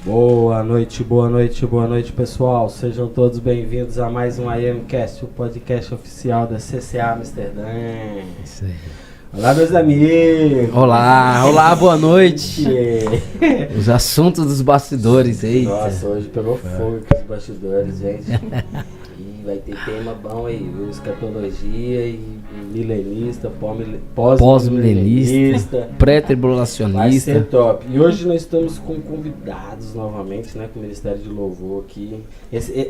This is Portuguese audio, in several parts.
Boa noite, pessoal. Sejam todos bem-vindos a mais um IMCast, o podcast oficial da CCA Amsterdã. Isso aí. Olá, meus amigos. Olá, boa noite. Os assuntos dos bastidores aí. Nossa, hoje pegou fogo aqui os bastidores, gente. E vai ter tema bom aí, viu? Escatologia e milenista, pós-milenista, pré-tribulacionista. Vai ser top. E hoje nós estamos com convidados novamente, né? Com o Ministério de Louvor aqui.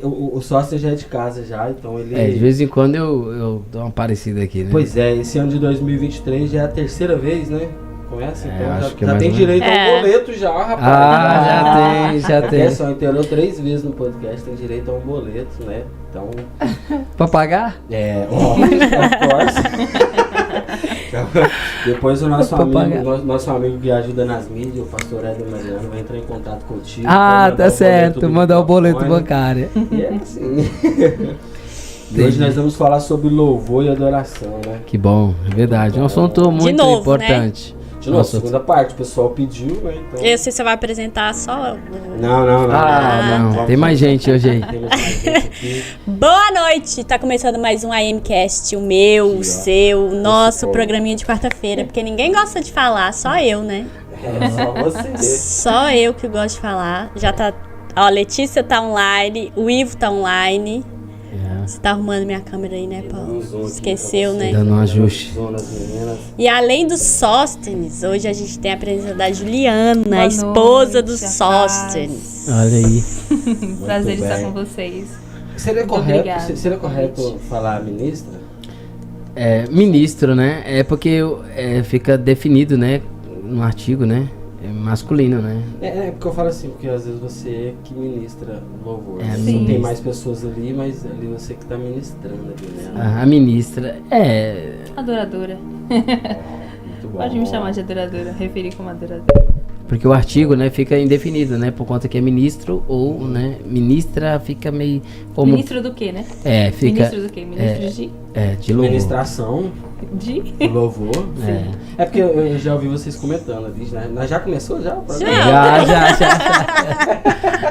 O sócio já é de casa já, então ele... De vez em quando eu dou uma parecida aqui, né? Pois é, esse ano de 2023 já é a terceira vez, né? Começa, então acho que já tem direito ao boleto já, rapaz. Já tem. A só inteirou 3 vezes no podcast, tem direito a um boleto, né? Então... Pra pagar? Depois o nosso amigo que ajuda nas mídias, o pastor Edson Mariano, vai entrar em contato contigo. Tá certo, mandar o boleto bancário. E é assim. E hoje nós vamos falar sobre louvor e adoração, né? Que bom, é verdade. É um assunto muito importante. Né? De novo, segunda parte, o pessoal pediu, né? Então... Esse você vai apresentar só? Não. Tem mais gente hoje aí. Tem mais gente aqui. Boa noite! Tá começando mais um IMCast, o meu, o seu, o nosso programinha de quarta-feira, porque ninguém gosta de falar, só eu, né? Só você. Só eu que gosto de falar. Já tá. Ó, a Letícia tá online, o Ivo tá online. Você tá arrumando minha câmera aí, né, Paulo? Esqueceu, né? Dando um ajuste. E além dos Sóstenes, hoje a gente tem a presença da Juliana, a esposa dos Sóstenes. Olha aí. Prazer de estar com vocês. Seria correto falar ministra? Ministro, né? É porque fica definido, né? No artigo, né? É masculino, né? Porque eu falo assim, porque às vezes você é que ministra o louvor. Sim. Tem mais pessoas ali, mas ali você que tá ministrando ali, né? A ministra adoradora. Muito bom. Pode me chamar de adoradora, referir como adoradora. Porque o artigo, né, fica indefinido, né? Por conta que é ministro ou, né? Ministra fica meio... Como... Ministro do quê, né? Fica... Ministro do quê? Ministro de louvor. Administração. De louvor. É porque eu já ouvi vocês comentando ali, né? Nós já começou já? Já.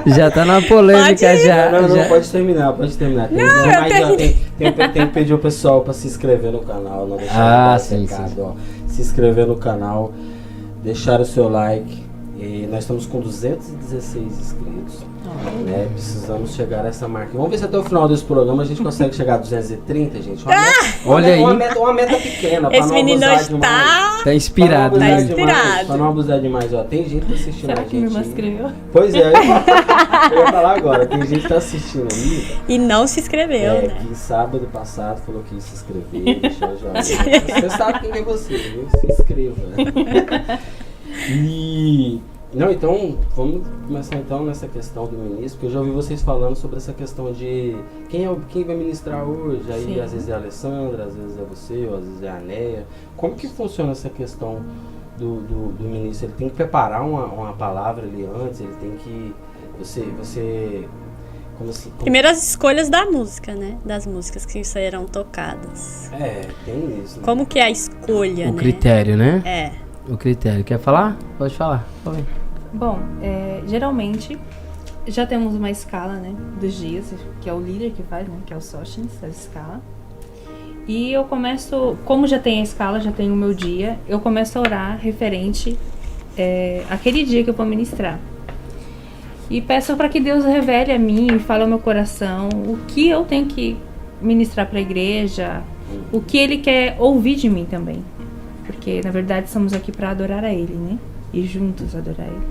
Já tá na polêmica já. Não, pode terminar. Tem que pedir o pessoal pra se inscrever no canal, não deixar sim. Ó. Se inscrever no canal, deixar o seu like. E nós estamos com 216 inscritos. Né? Precisamos chegar a essa marca. Vamos ver se até o final desse programa a gente consegue chegar a 230, gente. Olha aí. Uma meta pequena. Esse menino tá inspirado, né? Pra não abusar demais. Ó, tem gente assistindo Será a que gente. me irmã escreveu? Pois é, eu ia falar agora. Tem gente que tá assistindo aí. E não se inscreveu, né? Que sábado passado falou que ia se inscrever, deixou o joinha. Você sabe quem é você, viu? Se inscreva. Então, vamos começar então nessa questão do ministro, porque eu já ouvi vocês falando sobre essa questão de quem vai ministrar hoje, aí sim. Às vezes é a Alessandra, às vezes é você, ou às vezes é a Neia. Como que funciona essa questão do ministro? Ele tem que preparar uma palavra ali antes, ele tem que... Primeiro as escolhas da música, né? Das músicas que serão tocadas. Tem isso. Né? Como que é a escolha, o critério, né? O critério. Quer falar? Pode falar. Bom, geralmente já temos uma escala, né, dos dias, que é o líder que faz, né, que é o Sóstenes, da escala. E eu começo, como já tem a escala, já tenho o meu dia, eu começo a orar referente àquele dia que eu vou ministrar. E peço para que Deus revele a mim, fale ao meu coração o que eu tenho que ministrar para a igreja, o que Ele quer ouvir de mim também. Porque, na verdade, estamos aqui para adorar a Ele, né? E juntos adorar Ele.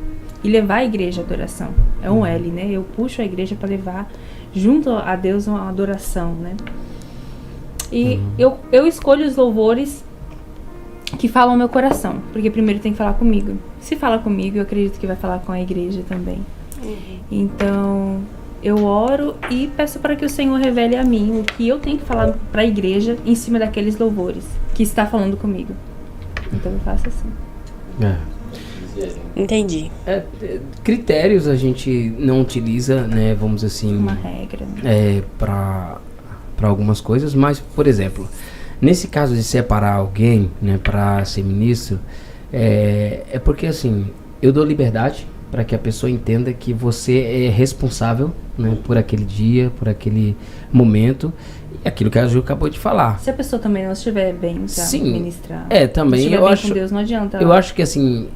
E levar a igreja à adoração. É um L, né? Eu puxo a igreja para levar junto a Deus uma adoração, né? E eu escolho os louvores que falam ao meu coração. Porque primeiro tem que falar comigo. Se fala comigo, eu acredito que vai falar com a igreja também. Então, eu oro e peço para que o Senhor revele a mim o que eu tenho que falar para a igreja em cima daqueles louvores que está falando comigo. Então eu faço assim. Entendi. Critérios a gente não utiliza, né? Vamos dizer assim. Uma regra. Né? Para algumas coisas, mas, por exemplo, nesse caso de separar alguém, né, para ser ministro, é porque assim, eu dou liberdade, para que a pessoa entenda que você é responsável, né, por aquele dia, por aquele momento, e aquilo que a Ju acabou de falar. Se a pessoa também não estiver bem pra Sim, ministrar, também se estiver eu bem acho, com Deus, não adianta. eu acho que assim,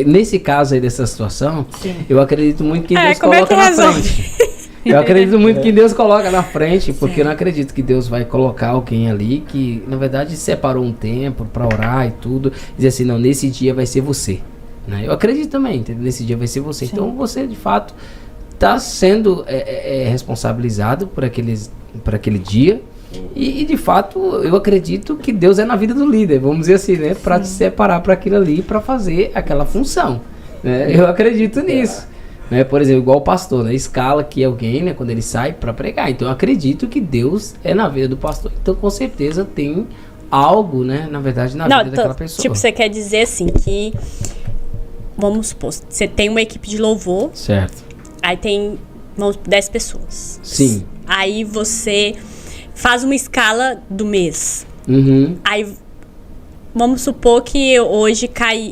nesse caso aí dessa situação, Sim. eu acredito muito que Deus como é coloca que na resolve? frente. Eu acredito muito que Deus coloca na frente, porque eu não acredito que Deus vai colocar alguém ali que, na verdade, separou um tempo para orar e tudo, e dizer assim, não, nesse dia vai ser você. Né? Eu acredito também, entendeu? Nesse dia vai ser você. Sim. Então você, de fato, está sendo responsabilizado por aquele dia. E, de fato, eu acredito que Deus é na vida do líder, vamos dizer assim, né? Para te separar para aquilo ali, para fazer aquela função. Né? Eu acredito nisso. Né? Por exemplo, igual o pastor, né? Escala que alguém, né? Quando ele sai para pregar. Então eu acredito que Deus é na vida do pastor. Então com certeza tem algo, né? Na verdade, na vida daquela pessoa. Tipo, você quer dizer assim que, vamos supor, você tem uma equipe de louvor, Certo. aí tem 10 pessoas. Sim. Aí você faz uma escala do mês. Uhum. Aí vamos supor que hoje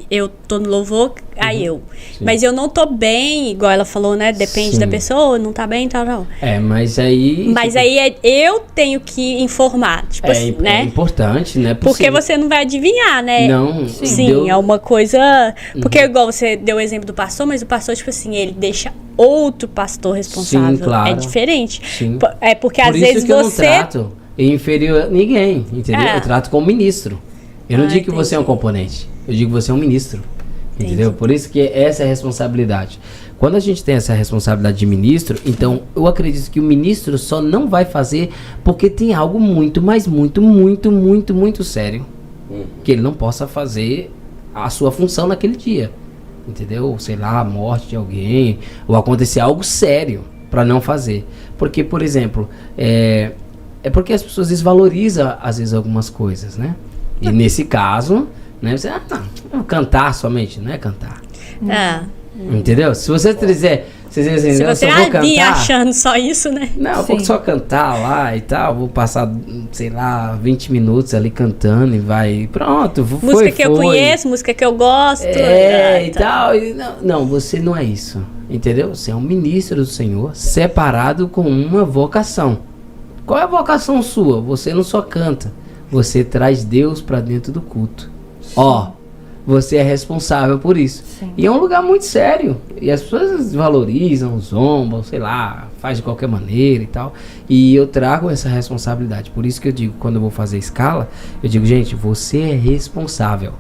eu tô no louvor, aí eu. Sim. Mas eu não tô bem, igual ela falou, né? Depende Sim. da pessoa, não tá bem, tal. Mas aí... Mas aí eu tenho que informar, tipo assim, é né? importante, né? Porque você não vai adivinhar, né? Não, Sim, Deus- é uma coisa... Porque igual você deu o exemplo do pastor, mas o pastor, tipo assim, ele deixa outro pastor responsável. Sim, claro. É diferente. Sim. É porque Por às isso vezes que eu não você... trato inferior a ninguém, entendeu? É. Eu trato como ministro. Eu não digo que você é um entendi. componente. Eu digo que você é um ministro. Entendi. Entendeu? Por isso que essa é a responsabilidade. Quando a gente tem essa responsabilidade de ministro, então eu acredito que o ministro só não vai fazer porque tem algo muito, mas muito, muito, muito, muito sério. Que ele não possa fazer a sua função naquele dia. Entendeu? Sei lá, a morte de alguém, ou acontecer algo sério para não fazer. Porque, por exemplo, é porque as pessoas desvalorizam às vezes algumas coisas, né? E nesse caso, né, você cantar somente, não é cantar. Entendeu? Se você dizer, assim, Se não, você só vou vir cantar, achando só isso, né? não, eu vou Sim. só cantar lá e tal, vou passar, sei lá, 20 minutos ali cantando e vai, pronto, Música que eu conheço, música que eu gosto. e tal. E não, você não é isso, entendeu? Você é um ministro do Senhor, separado com uma vocação. Qual é a vocação sua? Você não só canta, você traz Deus pra dentro do culto. Ó, você é responsável por isso. Sim. E é um lugar muito sério. E as pessoas valorizam, zombam, sei lá, faz de qualquer maneira e tal. E eu trago essa responsabilidade. Por isso que eu digo, quando eu vou fazer escala, eu digo, gente, você é responsável.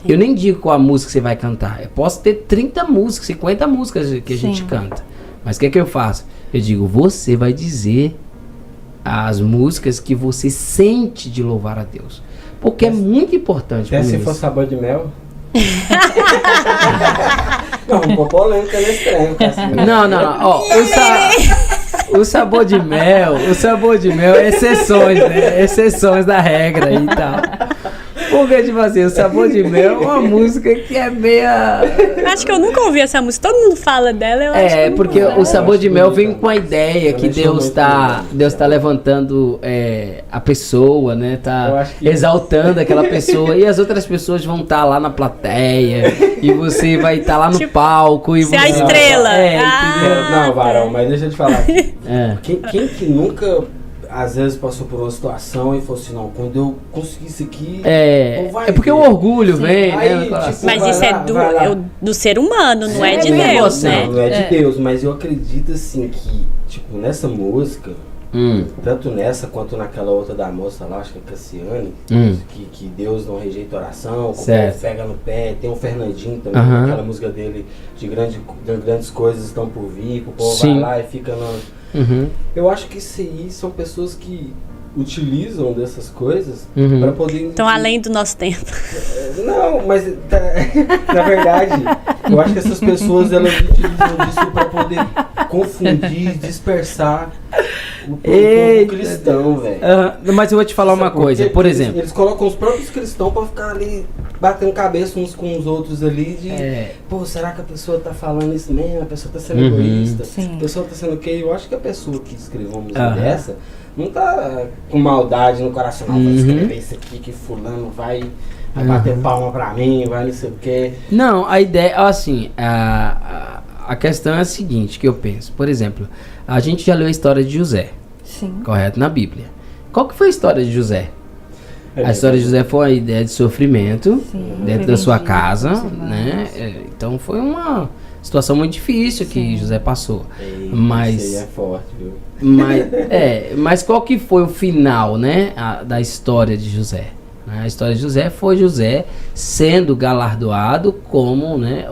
Eu nem digo qual a música que você vai cantar. Eu posso ter 30 músicas, 50 músicas que a gente Sim. canta. Mas o que é que eu faço? Eu digo, você vai dizer as músicas que você sente de louvar a Deus. Porque é muito importante. Até pra se mim for isso. sabor de mel. Não, um pouco polêmica nesse trem, cara. Não. Ó, o sabor de mel é exceções, né? Exceções da regra e tal. Porque, tipo assim, o sabor de mel é uma música que é meia... Acho que eu nunca ouvi essa música. Todo mundo fala dela, eu acho que eu Porque nunca o sabor de mel vem com a ideia que Também Deus sou tá muito levantando a pessoa, né? Eu Tá acho que- exaltando aquela pessoa e as outras pessoas vão estar lá na plateia e você vai estar lá no Tipo, palco e você você... é a estrela. entendeu? Não, Varão, mas deixa eu te falar aqui. É. Quem que nunca, às vezes, passou por uma situação e falou assim, não, quando eu conseguir isso aqui... não vai É porque ver. o orgulho Sim. vem, né? Aí, no tipo, coração. Mas vai isso lá, vai lá. do ser humano, não é de bem Deus, você. né? Não é de É. Deus, mas eu acredito assim que, tipo, nessa música, tanto nessa quanto naquela outra da moça lá, acho que é Cassiane, que Deus não rejeita oração, que o Certo. povo pega no pé, tem o Fernandinho também, Aham. aquela música dele de grandes coisas estão por vir, que o povo Sim. vai lá e fica no... Uhum. Eu acho que isso aí são pessoas que utilizam dessas coisas Uhum. para poder... Então, além do nosso tempo. Não, mas na verdade, eu acho que essas pessoas elas utilizam disso para poder confundir, dispersar o povo Eita. cristão, velho. Mas eu vou te falar uma Sabe coisa, quê? por Porque exemplo. eles colocam os próprios cristãos para ficar ali batendo cabeça uns com os outros ali de, pô, será que a pessoa tá falando isso mesmo? A pessoa tá sendo Uhum. egoísta? Sim. A pessoa tá sendo o quê? Eu acho que a pessoa que escreveu uma música Aham. dessa não tá com maldade no coração, não, vai Uhum. escrever isso aqui que fulano vai bater palma pra mim, vai não sei o quê. Não, a ideia, assim, a questão é a seguinte, que eu penso. Por exemplo, a gente já leu a história de José. Sim. Correto? Na Bíblia. Qual que foi a história de José? A história de José foi a ideia de sofrimento dentro da sua casa, né? Então foi uma situação muito difícil que José passou. Mas isso aí é forte, viu? Mas qual que foi o final, né, da história de José? A história de José foi José sendo galardoado como, né,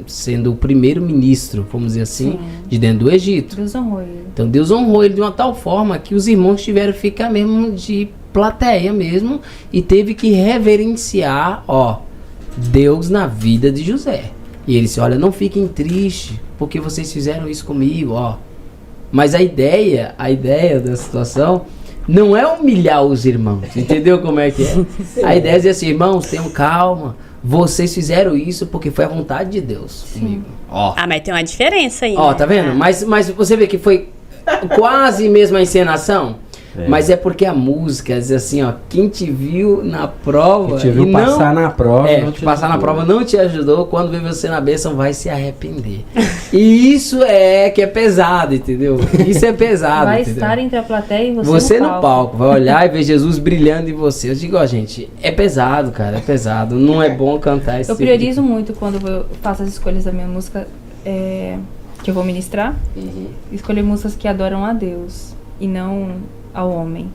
sendo o primeiro ministro, vamos dizer assim, de dentro do Egito. Deus honrou ele. Então Deus honrou ele de uma tal forma que os irmãos tiveram que ficar mesmo de plateia mesmo e teve que reverenciar, Deus na vida de José. E ele disse, olha, não fiquem tristes porque vocês fizeram isso comigo, Mas a ideia da situação não é humilhar os irmãos, entendeu como é que é? A ideia é dizer assim, irmãos, tenham calma, vocês fizeram isso porque foi a vontade de Deus comigo. Mas tem uma diferença aí, tá vendo? Mas você vê que foi quase mesmo a encenação. Mas é porque a música diz assim, quem te viu na prova te viu passar na prova, passar na prova não te ajudou, quando vê você na bênção vai se arrepender. E isso que é pesado, entendeu? Isso é pesado. Vai entendeu? estar entre a plateia e você no palco. Vai olhar e ver Jesus brilhando em você. Eu digo, gente, é pesado, cara, é pesado. Não é bom cantar esse Eu priorizo muito quando eu faço as escolhas da minha música que eu vou ministrar. Escolher músicas que adoram a Deus e não ao homem.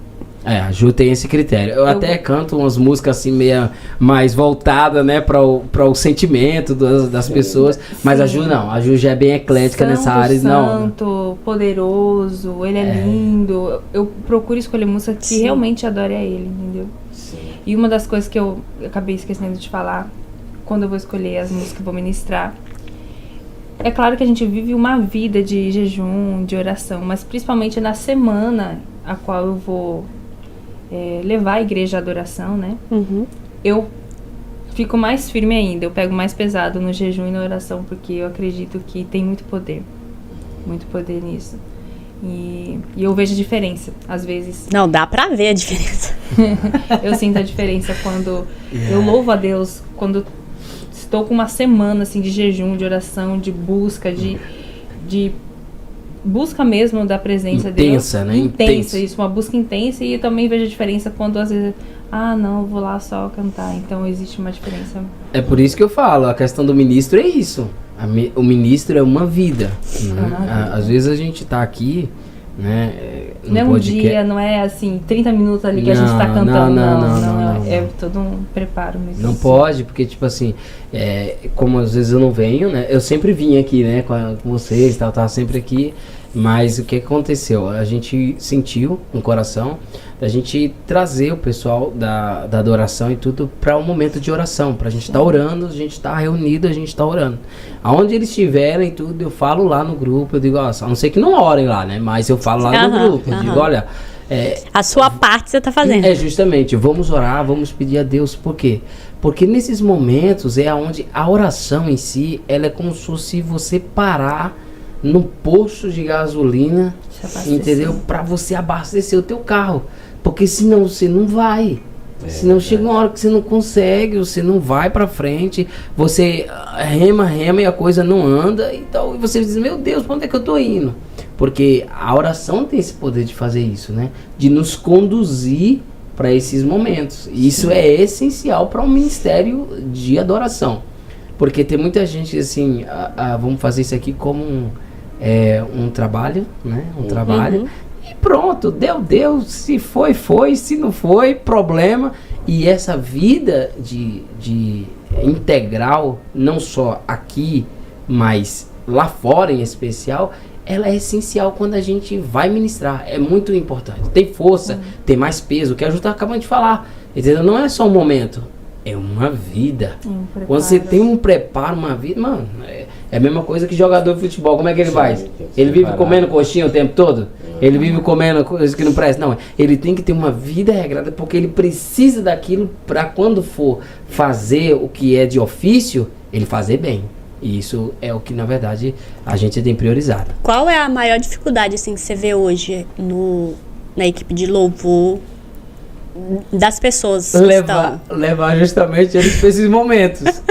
A Ju tem esse critério. Eu até canto umas músicas assim meio mais voltadas, né, para o sentimento das pessoas, mas a Ju não. A Ju já é bem eclética nessa área. Santo, poderoso, ele é lindo. Eu procuro escolher música que realmente adore a ele, entendeu? Sim. E uma das coisas que eu acabei esquecendo de falar, quando eu vou escolher as músicas que eu vou ministrar, é claro que a gente vive uma vida de jejum, de oração, mas principalmente na semana a qual eu vou levar a igreja à adoração, né? Eu fico mais firme ainda, eu pego mais pesado no jejum e na oração, porque eu acredito que tem muito poder nisso. E eu vejo a diferença, às vezes. Não, dá pra ver a diferença. Eu sinto a diferença quando eu louvo a Deus, quando estou com uma semana assim de jejum, de oração, de busca, de busca mesmo da presença de Deus. Intensa, né? Intensa, isso, uma busca intensa. E eu também vejo a diferença quando às vezes, não, eu vou lá só cantar. Então existe uma diferença. É por isso que eu falo, a questão do ministro é isso. O ministro é uma vida, né? Às vezes a gente tá aqui, né? Não é um dia, não é assim, 30 minutos ali que a gente tá cantando. Não. É todo um preparo mesmo. Não pode, porque tipo assim, como às vezes eu não venho, né? Eu sempre vim aqui, né, com vocês, tava sempre aqui. Mas o que aconteceu? A gente sentiu no coração da gente trazer o pessoal da adoração e tudo para um momento de oração, pra gente estar orando, a gente tá reunido, a gente tá orando. Aonde eles estiverem tudo, eu falo lá no grupo, eu digo, a não ser que não orem lá, né? Mas eu falo lá no grupo, eu digo, olha... a sua parte você tá fazendo. Justamente, vamos orar, vamos pedir a Deus, por quê? Porque nesses momentos é onde a oração em si, ela é como se fosse você parar no posto de gasolina, entendeu? Para você abastecer o teu carro, porque senão você não vai. Senão chega uma hora que você não consegue, você não vai para frente, você rema e a coisa não anda, então você diz, meu Deus, para onde é que eu tô indo? Porque a oração tem esse poder de fazer isso, né? De nos conduzir para esses momentos. E isso é essencial para um ministério de adoração. Porque tem muita gente assim, vamos fazer isso aqui como um trabalho, né? Um trabalho. E pronto, deu. Se foi, se não foi, problema. E essa vida de integral, não só aqui, mas lá fora em especial, ela é essencial quando a gente vai ministrar. É muito importante. Tem força, tem mais peso, que a Ju tá acabando de falar. Entendeu? Não é só um momento. É uma vida. Quando você tem um preparo, uma vida, mano, é a mesma coisa que jogador de futebol. Como é que ele faz? Ele vive comendo coxinha o tempo todo? Ele vive comendo coisas que não prestam? Não, ele tem que ter uma vida regrada, porque ele precisa daquilo para quando for fazer o que é de ofício, ele fazer bem. E isso é o que, na verdade, a gente tem priorizado. Qual é a maior dificuldade assim, que você vê hoje na equipe de louvor? Das pessoas levar justamente eles para esses momentos.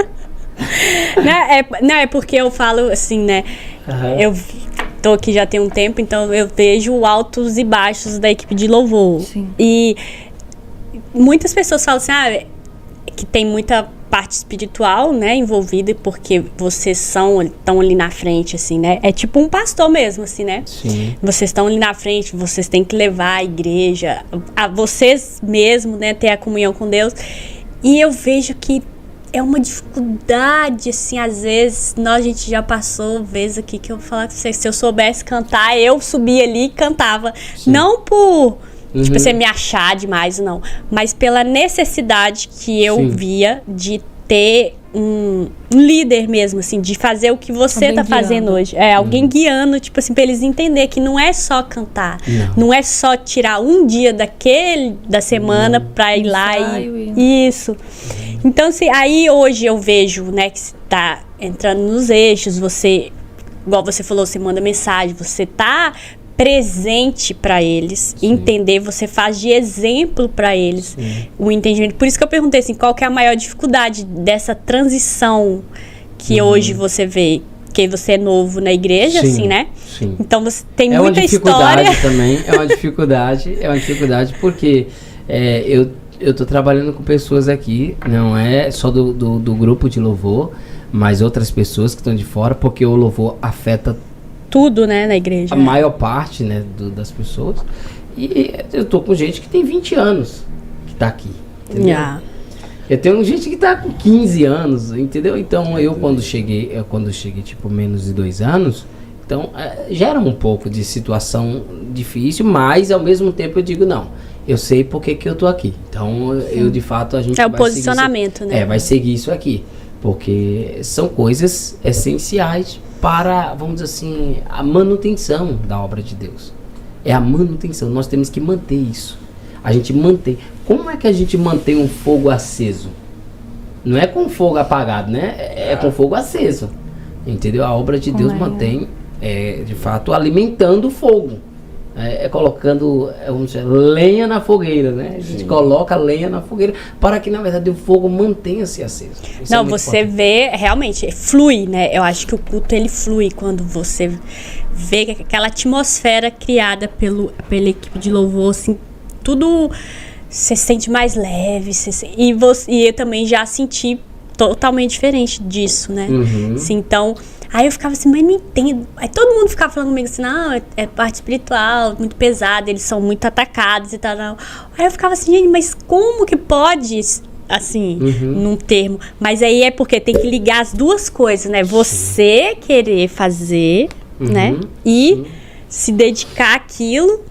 Não, é porque eu falo assim, né? Eu tô aqui já tem um tempo, então eu vejo altos e baixos da equipe de louvor. Sim. E muitas pessoas falam assim, que tem muita parte espiritual, né, envolvida, porque vocês estão ali na frente, assim, né? É tipo um pastor mesmo, assim, né? Sim. Vocês estão ali na frente, vocês têm que levar a igreja, a vocês mesmo, né, ter a comunhão com Deus. E eu vejo que é uma dificuldade, assim, às vezes, a gente já passou vezes aqui que eu falava pra vocês, se eu soubesse cantar, eu subia ali e cantava. Sim. Não por... Tipo, você me achar demais, não. Mas pela necessidade que eu via de ter um líder mesmo, assim, de fazer o que você tá fazendo hoje. Alguém guiando, tipo assim, pra eles entenderem que não é só cantar. Não é só tirar um dia da semana pra ir lá e... Isso. Então, assim, aí hoje eu vejo, né, que você tá entrando nos eixos, você, igual você falou, você manda mensagem, você tá presente para eles, entender, você faz de exemplo para eles o entendimento. Por isso que eu perguntei assim, qual que é a maior dificuldade dessa transição que hoje você vê? Porque você é novo na igreja, assim, né? Sim. Então você tem muita história. Também, é uma dificuldade porque eu tô trabalhando com pessoas aqui, não é só do grupo de louvor, mas outras pessoas que estão de fora, porque o louvor afeta tudo, né, na igreja. A maior parte, né, das pessoas. E eu tô com gente que tem 20 anos que tá aqui, entendeu? Eu tenho gente que tá com 15 anos, entendeu? Então, quando cheguei, tipo, menos de 2 anos, então, gera um pouco de situação difícil, mas, ao mesmo tempo, eu digo, não, eu sei por que eu tô aqui. Então, de fato, a gente vai o posicionamento, seguir, né? Vai seguir isso aqui, porque são coisas essenciais para, vamos dizer assim, a manutenção da obra de Deus. É a manutenção, nós temos que manter isso. A gente mantém. Como é que a gente mantém um fogo aceso? Não é com fogo apagado, né? É com fogo aceso. Entendeu? A obra de Deus mantém, de fato, alimentando o fogo. Colocando, vamos dizer, lenha na fogueira, né? A gente coloca lenha na fogueira para que, na verdade, o fogo mantenha-se aceso. Não, você vê, realmente, flui, né? Eu acho que o culto, ele flui quando você vê aquela atmosfera criada pela equipe de louvor, assim, tudo você se sente mais leve. E eu também já senti totalmente diferente disso, né? Assim, então... Aí eu ficava assim, mas não entendo. Aí todo mundo ficava falando comigo assim, não, é parte espiritual, muito pesada, eles são muito atacados e tal. Não. Aí eu ficava assim, gente, mas como que pode, assim, num termo? Mas aí é porque tem que ligar as duas coisas, né? Você querer fazer, né? E se dedicar àquilo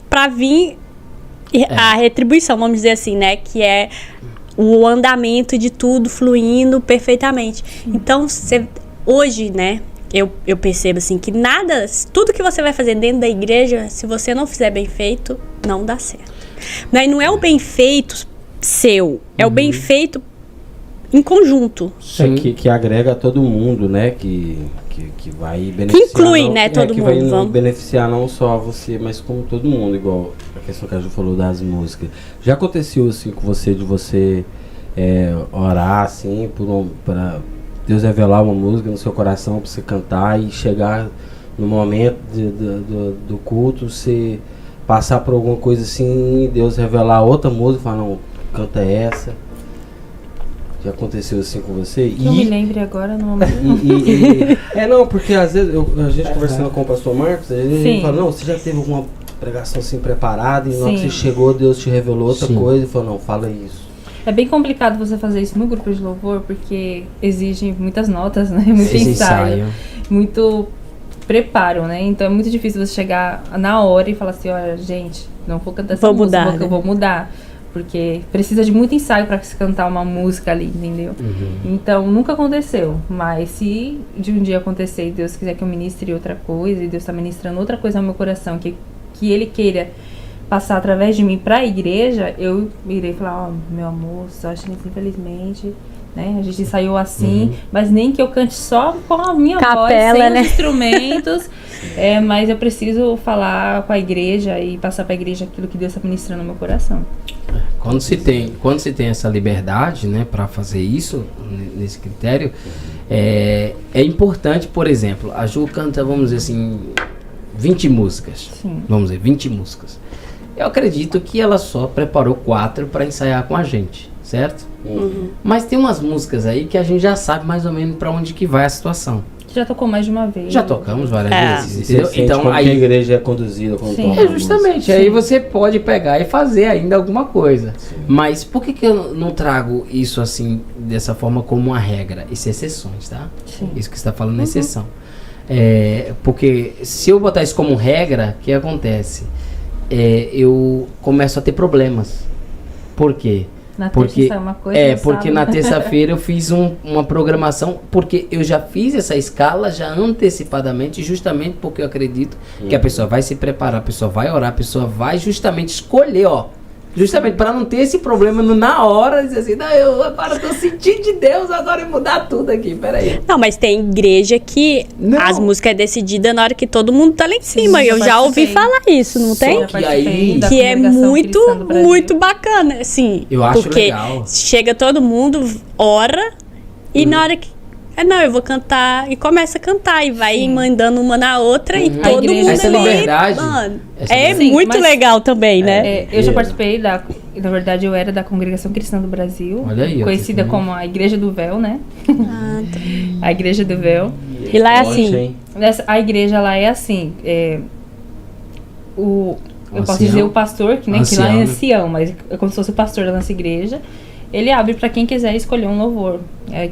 pra vir a retribuição, vamos dizer assim, né? Que é o andamento de tudo fluindo perfeitamente. Então, hoje, né, eu percebo assim que tudo que você vai fazer dentro da igreja, se você não fizer bem feito, não dá certo. Mas não é o bem feito seu, é o bem feito em conjunto. Que agrega todo mundo, né, que vai beneficiar. Que inclui, né, todo mundo. Que vai beneficiar não só você, mas como todo mundo, igual a questão que a Ju falou das músicas. Já aconteceu assim com você, de você orar assim, para Deus revelar uma música no seu coração para você cantar e chegar no momento do culto, você passar por alguma coisa assim, Deus revelar outra música e falar, não, canta essa. Já aconteceu assim com você? Não me lembre agora no momento. Não, porque às vezes a gente conversando com o pastor Marcos, ele fala, não, você já teve alguma pregação assim preparada e na hora que você chegou, Deus te revelou outra coisa e falou, não, fala isso. É bem complicado você fazer isso no grupo de louvor, porque exige muitas notas, né? Muito ensaio, muito preparo, né? Então é muito difícil você chegar na hora e falar assim, olha, gente, não vou cantar essa música, eu vou mudar. Porque precisa de muito ensaio para se cantar uma música ali, entendeu? Então nunca aconteceu, mas se de um dia acontecer e Deus quiser que eu ministre outra coisa, e Deus está ministrando outra coisa no meu coração, que Ele queira passar através de mim para a igreja, eu irei falar, meu amor, só infelizmente, né, a gente ensaiou assim, mas nem que eu cante só com a minha voz, sem os instrumentos, mas eu preciso falar com a igreja e passar para a igreja aquilo que Deus está ministrando no meu coração. Quando se tem essa liberdade, né, para fazer isso, nesse critério, é importante, por exemplo, a Ju canta, vamos dizer assim, 20 músicas. Sim. Vamos dizer, 20 músicas. Eu acredito que ela só preparou 4 para ensaiar com a gente, certo? Mas tem umas músicas aí que a gente já sabe mais ou menos para onde que vai a situação. Já tocou mais de uma vez. Já tocamos várias vezes, Entendeu? entendeu? Então Então aí a aí igreja é conduzida quando Sim. toca é a justamente, música. aí você pode pegar e fazer ainda alguma coisa. Mas por que eu não trago isso assim, dessa forma como uma regra? Isso é exceções, tá? Sim. Isso que você está falando é exceção. Porque se eu botar isso como regra, o que acontece? Eu começo a ter problemas. Por quê? Na terça sai uma coisa, no porque sábado. na terça-feira eu fiz uma programação, porque eu já fiz essa escala já antecipadamente, justamente porque eu acredito que a pessoa vai se preparar, a pessoa vai orar, a pessoa vai justamente escolher, justamente para não ter esse problema na hora, dizer assim, não, eu agora tô sentindo de Deus, agora eu mudar tudo aqui, peraí. Não, mas tem igreja que Não. as músicas é decidida na hora que todo mundo tá lá em cima. eu Eu já ouvi participei. falar isso, não Só tem? que aí- Da Que é Congregação muito, Cristã do Brasil. muito bacana, assim. Eu acho porque legal. chega todo mundo, ora, e na hora que... não, eu vou cantar, e começa a cantar, e vai mandando uma na outra, e A todo igreja mundo essa ali, liberdade, mano, essa é liberdade. muito Sim, mas- legal também, né? Eu já participei na verdade eu era da Congregação Cristã do Brasil, Olha aí, ó, conhecida que como a Igreja do Véu, né? Ah, tá. A Igreja do Véu. E lá é Forte, assim. hein? A igreja lá é assim, eu posso Ancião. dizer o pastor, que lá Ancião, é né? ancião, mas é como se fosse o pastor da nossa igreja. Ele abre para quem quiser escolher um louvor.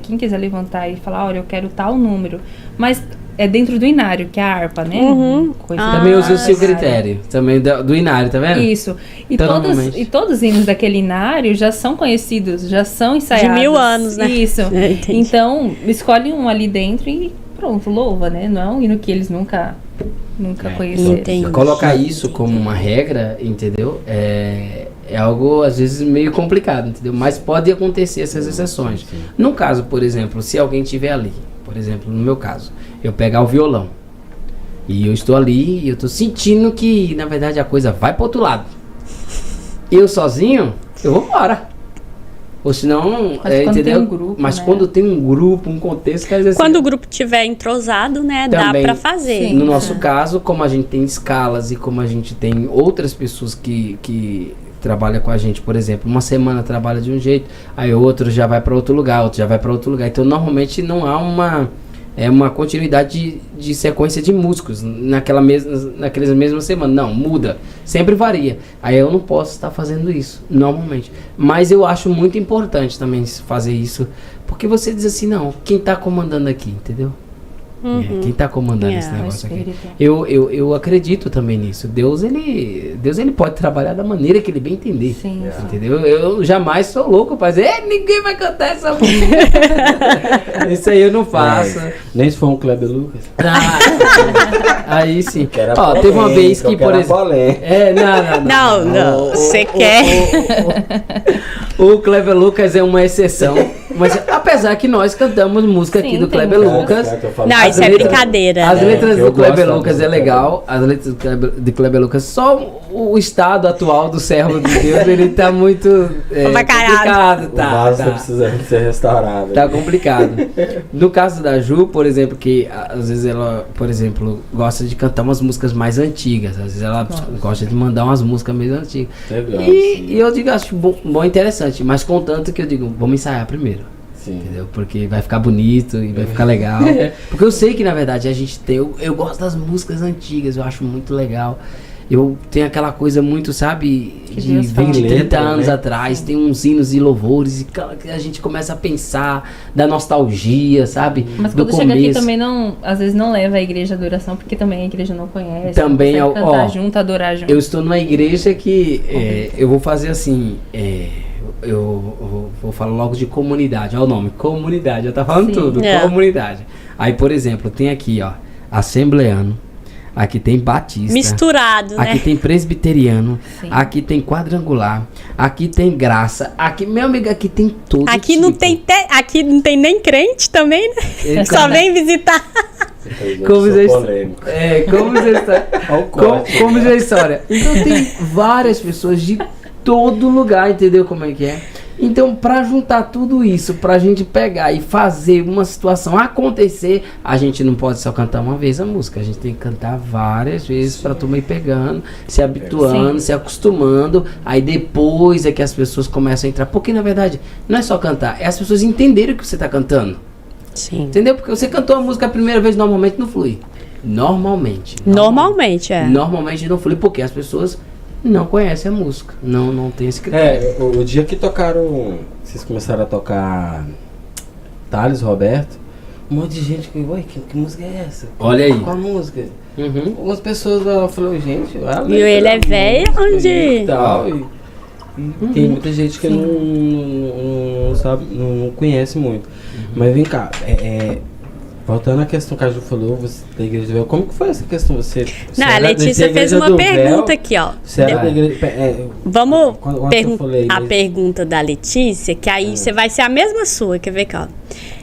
Quem quiser levantar e falar, olha, eu quero tal número. Mas é dentro do inário, que é a harpa, né? Uhum. Coisa Também usa o seu inário. critério, também do inário, tá vendo? Isso. E Então, todos, normalmente- e todos os hinos daquele inário já são conhecidos, já são ensaiados. 1000 anos, né? Isso. Entendi. Então, escolhe um ali dentro e pronto, louva, né? Não é um hino que eles nunca conheceram. Entendi. Colocar isso como uma regra, entendeu? É algo, às vezes, meio complicado, entendeu? Mas pode acontecer essas exceções. No caso, por exemplo, se alguém estiver ali, por exemplo, no meu caso, eu pegar o violão e eu estou ali e eu estou sentindo que, na verdade, a coisa vai para outro lado. Eu sozinho, eu vou embora. Ou senão, Mas quando entendeu? tem um grupo, Mas né? quando tem um grupo, um contexto, quer dizer assim, Quando o grupo tiver entrosado, né, dá Também, pra fazer. sim. no nosso caso, como a gente tem escalas e como a gente tem outras pessoas que trabalham com a gente, por exemplo, uma semana trabalha de um jeito, aí outro já vai para outro lugar, outro já vai para outro lugar. Então, normalmente não há uma continuidade de sequência de músicos naquelas mesmas semanas. Não, muda. Sempre varia. Aí eu não posso estar fazendo isso, normalmente. Mas eu acho muito importante também fazer isso, porque você diz assim, não, quem está comandando aqui, entendeu? Quem está comandando esse É, negócio o aqui? Espírito. Eu acredito também nisso. Deus ele pode trabalhar da maneira que ele bem entender. Sim, sim. Entendeu? Eu jamais sou louco para dizer, ninguém vai cantar essa música. Isso aí eu não faço. Nem se for um Kleber Lucas. Aí sim. Que era Ó, teve uma polêmica, vez que, que por era exemplo. polêmica. Não, você quer. O Kleber Lucas é uma exceção. Mas apesar que nós cantamos música aqui Sim, do tem Kleber música. Lucas. Não, As isso é letras- brincadeira. As letras eu do Kleber gosto da Lucas música é legal. As letras de Kleber Lucas, só o estado atual do servo de Deus, ele tá muito Avacalhado. complicado. O vaso tá precisando ser restaurado. Tá complicado. No caso da Ju, por exemplo, que às vezes ela, por exemplo, gosta de cantar umas músicas mais antigas. Às vezes ela gosta de mandar umas músicas meio antigas. Legal, E eu digo, acho bom interessante, mas contanto que eu digo, vamos ensaiar primeiro. Sim. Entendeu? Porque vai ficar bonito e vai ficar legal. Porque eu sei que na verdade a gente tem. Eu gosto das músicas antigas, eu acho muito legal. Eu tenho aquela coisa muito, sabe, Que de Deus fala. 20, 30 Letra, anos né? atrás, tem uns hinos e louvores, e que a gente começa a pensar da nostalgia, sabe? Mas do quando chega aqui começo. também não, às vezes não leva a igreja à adoração, porque também a igreja não conhece. Também não é o- consegue cantar ó, junto, adorar junto. Eu estou numa igreja que eu vou fazer assim. Eu vou falar logo de comunidade. Olha o nome, comunidade. Eu tá falando Sim. tudo, É. comunidade. Aí, por exemplo, tem aqui, ó, assembleano. Aqui tem batista. Misturado, Aqui né? tem presbiteriano. Sim. Aqui tem quadrangular. Aqui tem graça. Aqui, meu amigo, aqui tem todo Aqui tipo. aqui não tem nem crente também, né? Ele Só vem visitar. Como diz diz a polêmico. como diz a história. Olha o corte. Como diz a história. Então tem várias pessoas de todo lugar, entendeu como é que é? Então, pra juntar tudo isso, pra gente pegar e fazer uma situação acontecer, a gente não pode só cantar uma vez a música, a gente tem que cantar várias vezes pra turma ir pegando, se habituando, se acostumando, aí depois é que as pessoas começam a entrar, porque na verdade não é só cantar, é as pessoas entenderem o que você tá cantando. Sim. Entendeu? Porque você cantou a música a primeira vez, normalmente não flui. Normalmente não flui, porque as pessoas não conhecem a música, não tem esse critério. O dia que tocaram, vocês começaram a tocar Thales, Roberto, um monte de gente que, ué, que música é essa? Olha aí. Qual a música? Algumas pessoas falaram, gente, e ele é velho onde? E tal, e tem muita gente que não sabe, não conhece muito. Mas vem cá, voltando à questão que a Ju falou, você da Igreja do Véu, como que foi essa questão? Não, a Letícia fez uma pergunta aqui, ó. Você era da igreja, vamos perguntar a pergunta da Letícia, que aí você vai ser a mesma sua, quer ver, ó.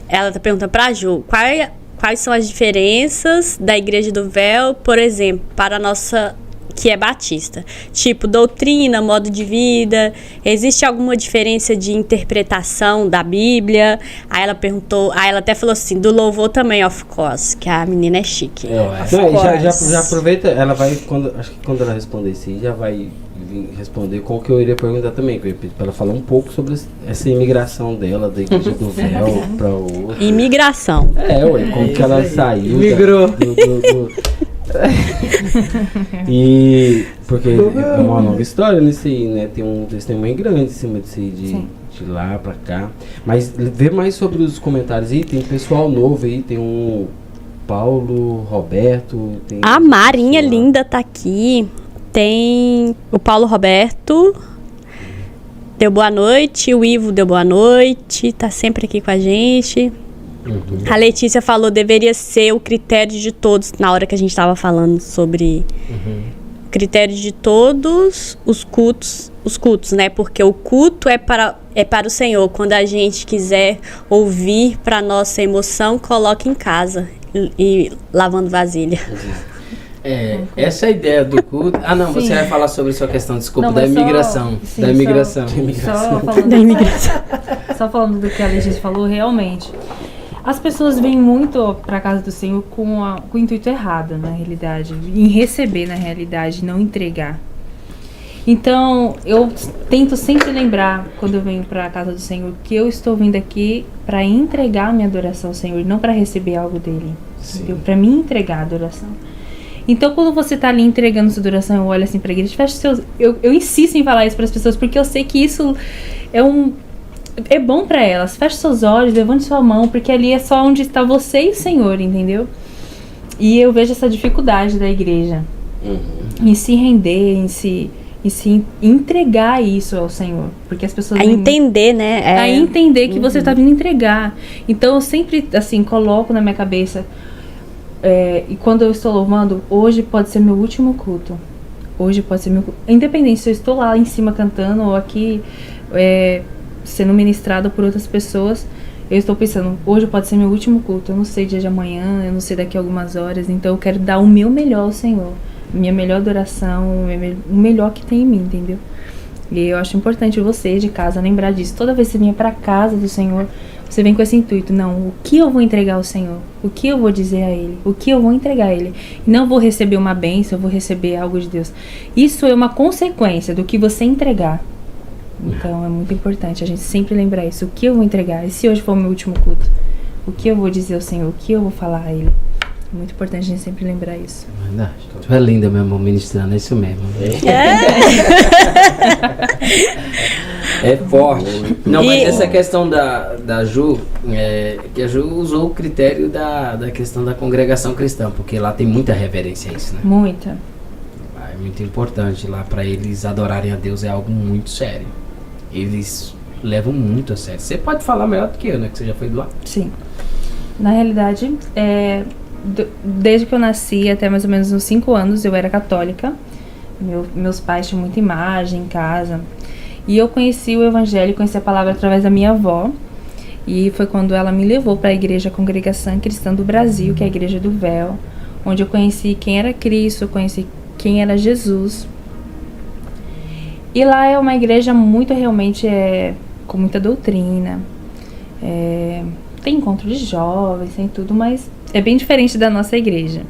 Ela tá perguntando pra Ju, quais são as diferenças da Igreja do Véu, por exemplo, para a nossa, que é batista? Tipo, doutrina, modo de vida, existe alguma diferença de interpretação da Bíblia? Aí ela perguntou, aí ela até falou assim, do louvor também, of course, que a menina é chique. Já aproveita, ela vai, acho que quando ela responder isso aí, já vai vir responder com o que eu iria perguntar também, que eu ia pedir pra ela falar um pouco sobre essa imigração dela, da Igreja do Véu pra outra. Imigração. Como que ela saiu. Migrou. E porque é uma longa história nisso aí, né? Tem um testemunho grande em cima disso aí, de lá pra cá. Mas vê mais sobre os comentários aí, tem pessoal novo aí, tem um Paulo, Roberto. Tem a Marinha linda tá aqui. Tem o Paulo Roberto. Deu boa noite. O Ivo deu boa noite. Tá sempre aqui com a gente. A Letícia falou, deveria ser o critério de todos, na hora que a gente estava falando sobre o critério de todos os cultos, né? Porque o culto é para o Senhor. Quando a gente quiser ouvir para nossa emoção, coloque em casa e lavando vasilha. Essa é a ideia do culto. Não, você vai falar sobre sua questão, desculpa, da imigração. Da imigração. Só falando do que a Letícia falou, realmente. As pessoas vêm muito para a casa do Senhor com o intuito errado, na realidade. Em receber, na realidade, não entregar. Então, eu tento sempre lembrar, quando eu venho para a casa do Senhor, que eu estou vindo aqui para entregar a minha adoração ao Senhor, não para receber algo dele. Para me entregar a adoração. Então, quando você está ali entregando sua adoração, eu olho assim para a igreja, fecha seus... Eu insisto em falar isso para as pessoas, porque eu sei que isso é bom para elas. Feche seus olhos, levante sua mão, porque ali é só onde está você e o Senhor, entendeu? E eu vejo essa dificuldade da igreja em se render, em se entregar isso ao Senhor, porque as pessoas entender, né? A entender que você está vindo entregar. Então eu sempre assim coloco na minha cabeça, e quando eu estou louvando, hoje pode ser meu último culto. Hoje pode ser meu culto. Independente se eu estou lá em cima cantando ou aqui sendo ministrado por outras pessoas, eu estou pensando, hoje pode ser meu último culto, eu não sei dia de amanhã, eu não sei daqui a algumas horas, então eu quero dar o meu melhor ao Senhor, minha melhor adoração, o melhor que tem em mim, entendeu? E eu acho importante você de casa lembrar disso, toda vez que você vem para casa do Senhor, você vem com esse intuito, não, o que eu vou entregar ao Senhor, o que eu vou dizer a Ele, o que eu vou entregar a Ele, não vou receber uma bênção, eu vou receber algo de Deus, isso é uma consequência do que você entregar. Então é muito importante a gente sempre lembrar isso. O que eu vou entregar? E se hoje for o meu último culto? O que eu vou dizer ao Senhor? O que eu vou falar a Ele? É muito importante a gente sempre lembrar isso. Verdade. Tu é linda, meu amor, ministrando, é isso mesmo. É forte. Não, mas essa questão da Ju, que a Ju usou o critério da questão da congregação cristã, porque lá tem muita reverência a isso, né? Muita. É muito importante lá, para eles adorarem a Deus, é algo muito sério. Eles levam muito a sério. Você pode falar melhor do que eu, né? Que você já foi do lado. Sim. Na realidade, desde que eu nasci até mais ou menos uns 5 anos, eu era católica. Meus pais tinham muita imagem em casa. E eu conheci o Evangelho, conheci a palavra através da minha avó. E foi quando ela me levou para a Igreja Congregação Cristã do Brasil, que é a Igreja do Véu, onde eu conheci quem era Cristo, eu conheci quem era Jesus. E lá é uma igreja muito realmente com muita doutrina. Tem encontro de jovens, tem tudo, mas é bem diferente da nossa igreja.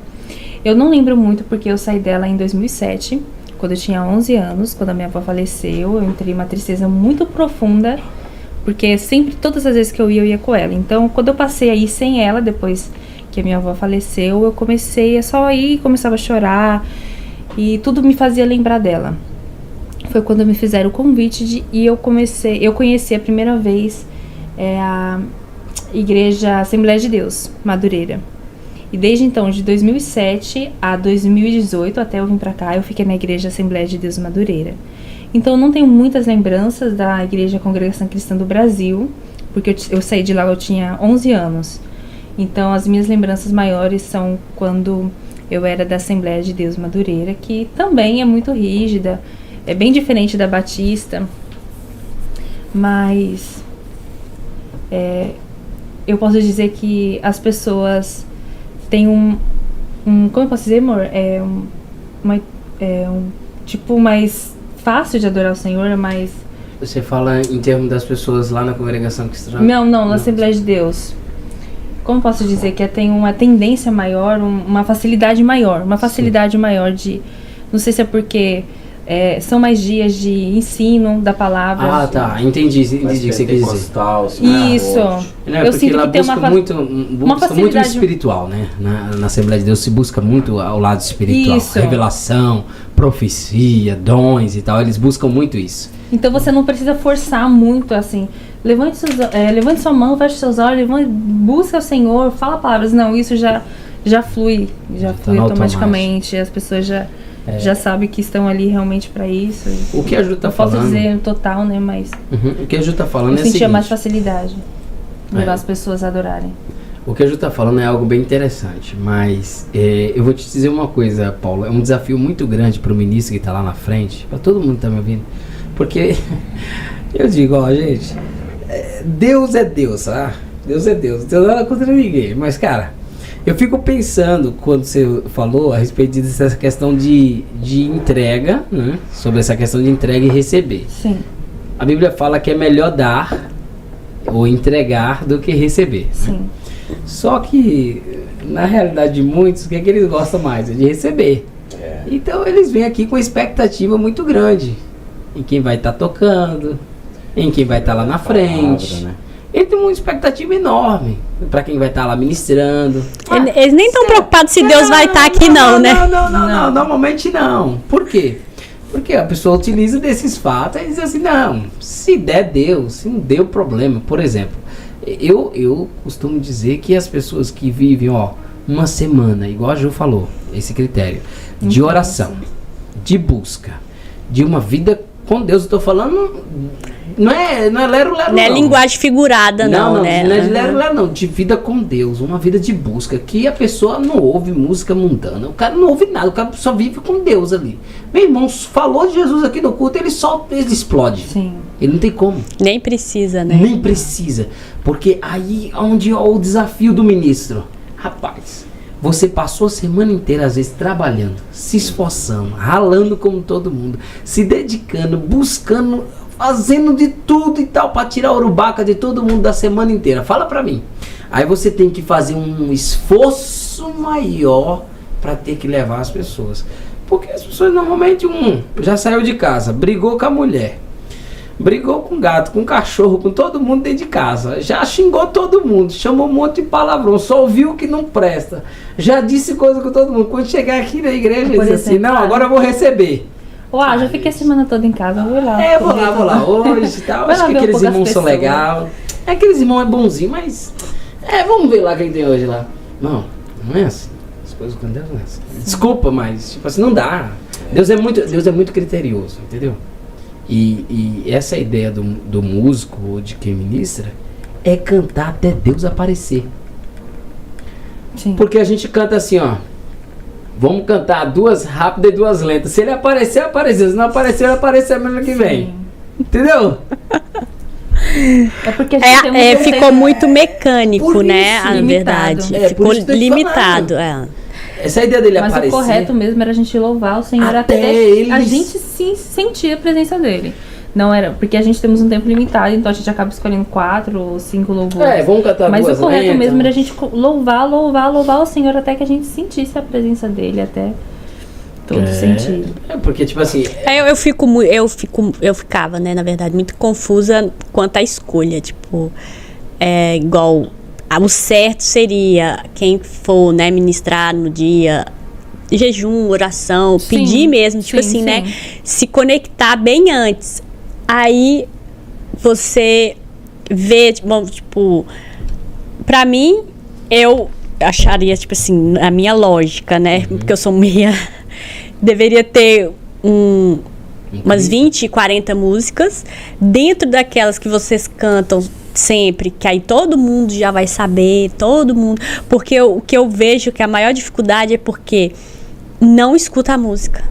Eu não lembro muito porque eu saí dela em 2007, quando eu tinha 11 anos, quando a minha avó faleceu. Eu entrei em uma tristeza muito profunda, porque sempre, todas as vezes que eu ia com ela. Então, quando eu passei a ir sem ela, depois que a minha avó faleceu, eu comecei a só ir, começava a chorar, e tudo me fazia lembrar dela. Foi quando me fizeram o convite e eu conheci a primeira vez a Igreja Assembleia de Deus, Madureira. E desde então, de 2007 a 2018, até eu vim pra cá, eu fiquei na Igreja Assembleia de Deus Madureira. Então, eu não tenho muitas lembranças da Igreja Congregação Cristã do Brasil, porque eu saí de lá, eu tinha 11 anos. Então, as minhas lembranças maiores são quando eu era da Assembleia de Deus Madureira, que também é muito rígida, é bem diferente da Batista, mas eu posso dizer que as pessoas têm como eu posso dizer, amor? Tipo mais fácil de adorar o Senhor, é mais... Você fala em termos das pessoas lá na congregação cristã? Não, na Assembleia de Deus. Como posso dizer que tem uma tendência maior, uma facilidade maior de... Não sei se é porque são mais dias de ensino da palavra. Ah, tá. Entendi o que você quis dizer. Isso. Não, eu sinto que tem uma busca muito espiritual, né? Na Assembleia de Deus se busca muito ao lado espiritual. Isso. Revelação, profecia, dons e tal. Eles buscam muito isso. Então você não precisa forçar muito, assim. Levante sua mão, feche seus olhos, busca o Senhor, fala palavras. Não, isso já flui. Já flui automaticamente. As pessoas já sabem que estão ali realmente para isso. O que a Ju tá falando... Não posso dizer total, né, mas... O que a Ju tá falando é o seguinte... Eu sentia mais facilidade de levar as pessoas a adorarem. O que a Ju tá falando é algo bem interessante, mas eu vou te dizer uma coisa, Paulo. É um desafio muito grande pro ministro que tá lá na frente, para todo mundo que tá me ouvindo. Porque eu digo, ó, gente, Deus é Deus, tá? Deus é Deus. Não tem nada contra ninguém, mas, cara... Eu fico pensando, quando você falou a respeito dessa questão de entrega, né? Sobre essa questão de entrega e receber. Sim. A Bíblia fala que é melhor dar ou entregar do que receber. Sim. Né? Só que, na realidade de muitos, o que é que eles gostam mais? É de receber. Então eles vêm aqui com expectativa muito grande em quem vai estar tocando, em quem vai estar lá na frente. Palavra, né? Ele tem uma expectativa enorme para quem vai estar lá ministrando. Eles nem estão preocupados se Deus vai estar aqui, não, né? Não, normalmente não. Por quê? Porque a pessoa utiliza desses fatos e diz assim, não, se der Deus, se não deu problema. Por exemplo, eu costumo dizer que as pessoas que vivem, uma semana, igual a Ju falou, esse critério, de oração, de busca, de uma vida com Deus, eu tô falando... Não é lero-lero, não é linguagem figurada, não, né? Não é de lero-lero, não. De vida com Deus, uma vida de busca. Que a pessoa não ouve música mundana. O cara não ouve nada, o cara só vive com Deus ali. Meu irmão, falou de Jesus aqui no culto, ele explode. Sim. Ele não tem como. Nem precisa, né? Nem precisa. Porque aí é onde é o desafio do ministro. Rapaz, você passou a semana inteira, às vezes, trabalhando, se esforçando, ralando como todo mundo, se dedicando, buscando... fazendo de tudo e tal para tirar a urubaca de todo mundo da semana inteira. Fala pra mim. Aí você tem que fazer um esforço maior para ter que levar as pessoas. Porque as pessoas normalmente já saiu de casa, brigou com a mulher, brigou com o gato, com o cachorro, com todo mundo dentro de casa, já xingou todo mundo, chamou um monte de palavrão, só ouviu o que não presta, já disse coisa com todo mundo. Quando chegar aqui na igreja, ele diz assim, não, agora eu vou receber. Já fiquei a semana toda em casa, vou lá. Vou lá hoje e tal. Acho que aqueles irmãos são legais. Aqueles irmãos é bonzinho, mas... vamos ver lá quem tem hoje lá. Não é assim. As coisas com Deus não é assim. Desculpa, mas, tipo assim, não dá. Deus é muito criterioso, entendeu? E essa ideia do músico ou de quem ministra é cantar até Deus aparecer. Sim. Porque a gente canta assim, vamos cantar 2 rápidas e 2 lentas. Se ele aparecer, apareceu. Se não aparecer, ele aparecer semana que vem. Sim. Entendeu? É porque a gente ficou muito mecânico, né? Limitado. A verdade. Ficou limitado. Essa é a ideia dele Mas aparecer. o correto mesmo era a gente louvar o Senhor Até até eles- a gente sim sentir a presença dele. Não era, porque a gente temos um tempo limitado, então a gente acaba escolhendo 4 ou 5 louvores. Vamos cantar Mas o duas correto lentas. mesmo era a gente louvar o Senhor até que a gente sentisse a presença dele, até todo sentido. Porque, tipo assim, Eu ficava, né, na verdade, muito confusa quanto à escolha. Tipo, igual, o certo seria quem for, né, ministrar no dia, jejum, oração, Sim, pedir mesmo, tipo sim, assim, sim. né, se conectar bem antes. Aí você vê, tipo, pra mim, eu acharia, tipo assim, a minha lógica, né, porque eu sou meia... Deveria ter umas 20, 40 músicas dentro daquelas que vocês cantam sempre, que aí todo mundo já vai saber, todo mundo. Porque o que eu vejo que a maior dificuldade é porque não escuta a música.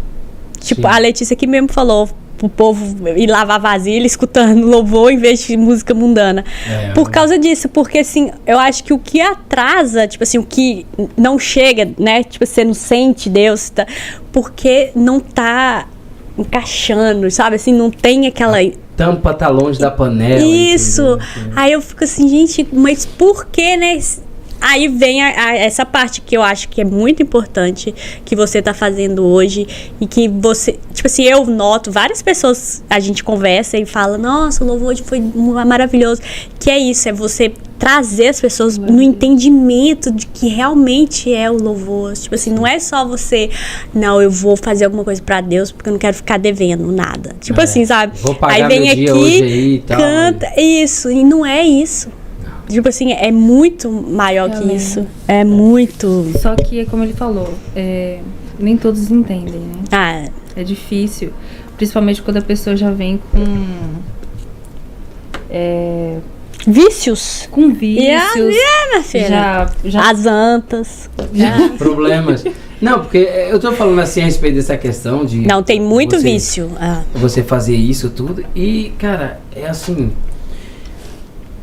Tipo, Sim. a Letícia aqui mesmo falou pro povo ir lavar vasilha escutando louvor em vez de música mundana. Por causa disso, porque assim, eu acho que o que atrasa, tipo assim, o que não chega, né, tipo, você não sente Deus, tá, porque não tá encaixando, sabe, assim, não tem aquela... tampa tá longe da panela. Isso! Entendeu? Aí eu fico assim, gente, mas por que, né? Aí vem essa parte que eu acho que é muito importante que você tá fazendo hoje e que você, tipo assim, eu noto várias pessoas, a gente conversa e fala, nossa, o louvor hoje foi maravilhoso, que é isso, é você trazer as pessoas no entendimento de que realmente é o louvor, tipo assim, não é só você, não, eu vou fazer alguma coisa pra Deus porque eu não quero ficar devendo nada, tipo assim, sabe? Vou pagar Aí vem meu dia aqui, hoje aí e tal. canta, isso, e não é isso. Tipo assim, é muito maior que Realmente. isso. É muito. Só que, como ele falou, nem todos entendem, né? Ah, É difícil, principalmente quando a pessoa já vem com vícios. vícios, minha filha. já As antas. Problemas. Não, porque eu tô falando assim a respeito dessa questão de... Não, tem muito você- vício. Ah. Você fazer isso tudo e, cara, é assim...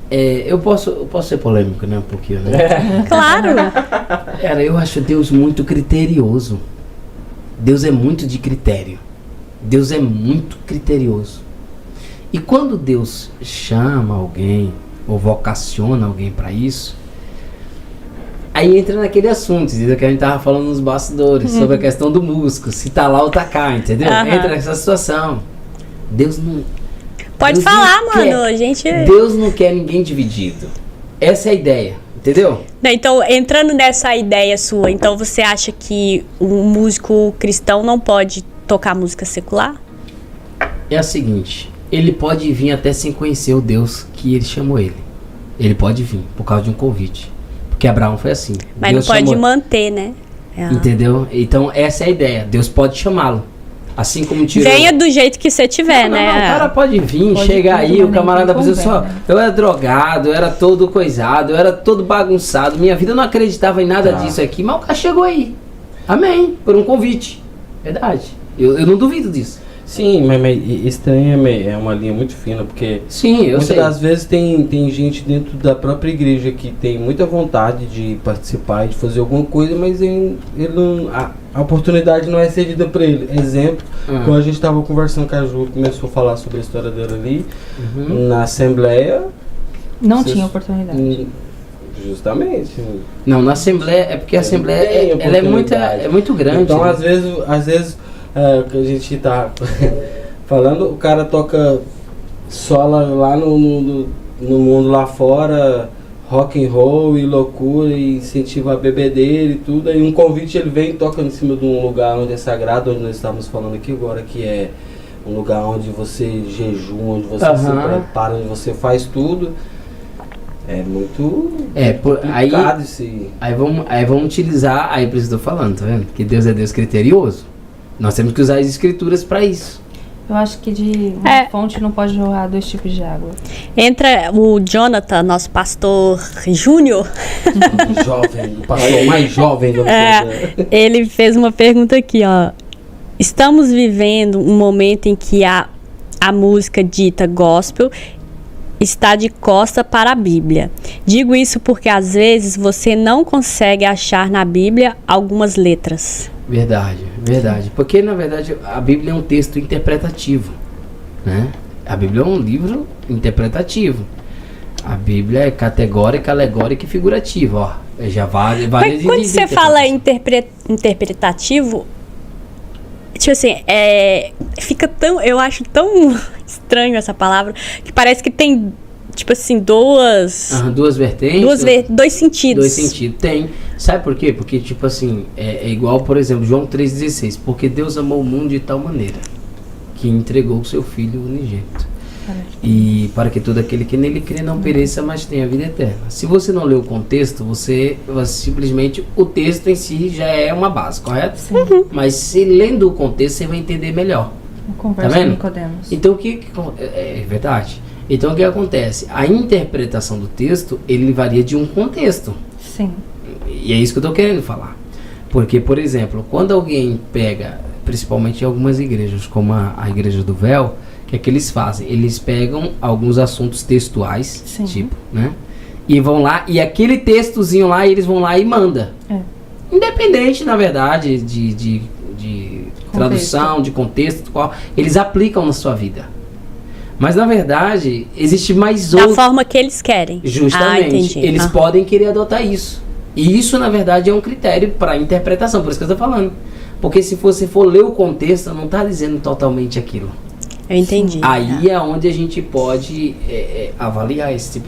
eu posso ser polêmico, né? Um pouquinho, né? Claro. Cara, eu acho Deus muito criterioso. Deus é muito de critério. Deus é muito criterioso. E quando Deus chama alguém ou vocaciona alguém pra isso, aí entra naquele assunto, entendeu? Que a gente tava falando nos bastidores, sobre a questão do músico, se tá lá ou tá cá, entendeu? Aham. Entra nessa situação. Deus não... Pode Deus falar, não mano. quer. A gente. Deus não quer ninguém dividido. Essa é a ideia, entendeu? Não, então, entrando nessa ideia sua, então você acha que um músico cristão não pode tocar música secular? É a seguinte, ele pode vir até sem conhecer o Deus que ele chamou ele. Ele pode vir por causa de um convite. Porque Abraão foi assim. Mas Deus não pode chamou, manter, né? Ah. entendeu? Então essa é a ideia. Deus pode chamá-lo. Assim como tirou... Venha do jeito que você tiver, Não, né? o cara pode vir, Pode chegar vir, aí, mas o nem camarada tem precisa só... convém, né? Eu era drogado, eu era todo coisado, eu era todo bagunçado. Minha vida eu não acreditava em nada disso aqui, mas o cara chegou aí. Amém. Por um convite. Verdade. Eu não duvido disso. Sim, mas estranho é uma linha muito fina, porque Sim, eu muitas sei. das vezes tem gente dentro da própria igreja que tem muita vontade de participar, de fazer alguma coisa, mas ele não, a oportunidade não é cedida para ele. Exemplo, quando a gente estava conversando com a Ju, começou a falar sobre a história dela ali, na Assembleia. não Vocês- tinha oportunidade. Justamente. Não, na Assembleia, é porque a Assembleia Tem ela oportunidade. é muito grande. Então, né? às vezes que a gente tá falando, o cara toca sola lá no mundo lá fora, rock and roll e loucura, e incentiva a bebedeira e tudo, aí um convite ele vem e toca em cima de um lugar onde é sagrado, onde nós estamos falando aqui agora, que é um lugar onde você jejuma, onde você se prepara, onde você faz tudo. É muito complicado esse... Aí vamos utilizar, aí por isso eu tô falando, tá vendo? Que Deus é Deus criterioso. Nós temos que usar as escrituras para isso. Eu acho que de fonte não pode jorrar 2 tipos de água. Entra o Jonathan, nosso pastor júnior. jovem, o pastor mais jovem do Ele fez uma pergunta aqui, ó. Estamos vivendo um momento em que a música dita gospel está de costa para a Bíblia. Digo isso porque às vezes você não consegue achar na Bíblia algumas letras. Verdade, verdade. Porque, na verdade, a Bíblia é um texto interpretativo, né? A Bíblia é um livro interpretativo. A Bíblia é categórica, alegórica e figurativa, ó. Já vale Mas quando você fala interpretativo, tipo assim, fica tão... Eu acho tão estranho essa palavra, que parece que tem, tipo assim, duas vertentes. Dois sentidos. Dois sentidos. Tem. Sabe por quê? Porque, tipo assim, é igual, por exemplo, João 3,16. Porque Deus amou o mundo de tal maneira que entregou o seu Filho unigênito. E para que todo aquele que nele crê não pereça, mas tenha vida eterna. Se você não lê o contexto, você simplesmente, o texto em si já é uma base, correto? Sim. Mas se lendo o contexto, você vai entender melhor. Conversa com Nicodemos. Então, é verdade. Então, o que acontece? A interpretação do texto, ele varia de um contexto. Sim. E é isso que eu estou querendo falar. Porque, por exemplo, quando alguém pega, principalmente em algumas igrejas, como a Igreja do Véu, o que eles fazem? Eles pegam alguns assuntos textuais, Sim. tipo, né? E vão lá, e aquele textozinho lá, eles vão lá e mandam. Independente, na verdade, de tradução, de contexto, qual eles aplicam na sua vida. Mas, na verdade, existe mais Da forma que eles querem. Justamente. Entendi. Eles podem querer adotar isso. E isso, na verdade, é um critério para interpretação, por isso que eu estou falando. Porque se você for ler o contexto, não está dizendo totalmente aquilo. Eu entendi. Aí é onde a gente pode avaliar esse tipo